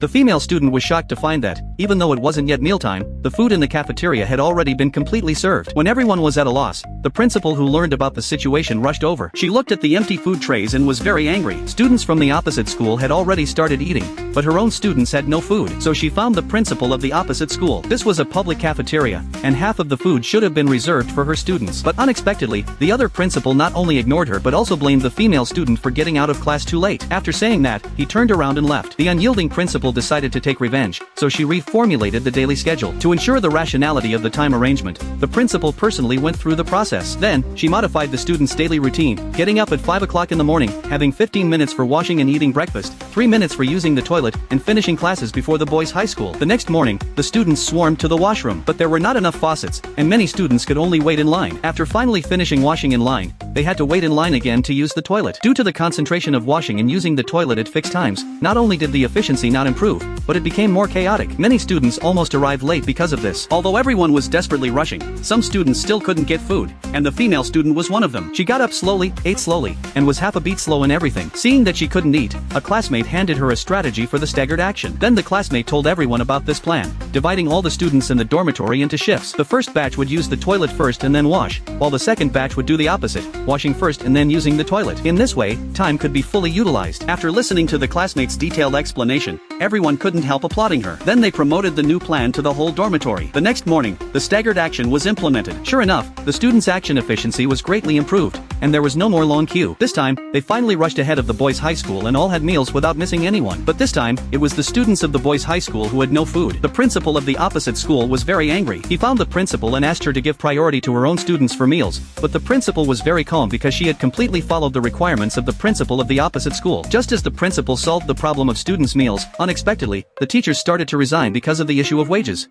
The female student was shocked to find that, even though it wasn't yet mealtime, the food in the cafeteria had already been completely served. When everyone was at a loss, the principal who learned about the situation rushed over. She looked at the empty food trays and was very angry. Students from the opposite school had already started eating, but her own students had no food, so she found the principal of the opposite school. This was a public cafeteria, and half of the food should have been reserved for her students. But unexpectedly, the other principal not only ignored her but also blamed the female student for getting out of class too late. After saying that, he turned around and left. The unyielding principal decided to take revenge, so she reformulated the daily schedule. To ensure the rationality of the time arrangement, the principal personally went through the process. Then, she modified the students' daily routine, getting up at 5 o'clock in the morning, having 15 minutes for washing and eating breakfast, 3 minutes for using the toilet, and finishing classes before the boys' high school. The next morning, the students swarmed to the washroom, but there were not enough faucets, and many students could only wait in line. After finally finishing washing in line, they had to wait in line again to use the toilet. Due to the concentration of washing and using the toilet at fixed times, not only did the efficiency not improve, but it became more chaotic. Many students almost arrived late because of this. Although everyone was desperately rushing, some students still couldn't get food, and the female student was one of them. She got up slowly, ate slowly, and was half a beat slow in everything. Seeing that she couldn't eat, a classmate handed her a strategy for the staggered action. Then the classmate told everyone about this plan, dividing all the students in the dormitory into shifts. The first batch would use the toilet first and then wash, while the second batch would do the opposite, washing first and then using the toilet. In this way, time could be fully utilized. After listening to the classmate's detailed explanation, everyone couldn't help applauding her. Then they promoted the new plan to the whole dormitory. The next morning, the staggered action was implemented. Sure enough, the students' action efficiency was greatly improved, and there was no more long queue. This time, they finally rushed ahead of the boys' high school and all had meals without missing anyone. But this time, it was the students of the boys' high school who had no food. The principal of the opposite school was very angry. He found the principal and asked her to give priority to her own students for meals, but the principal was very calm because she had completely followed the requirements of the principal of the opposite school. Just as the principal solved the problem of students' meals, unexpectedly, the teachers started to resign because of the issue of wages.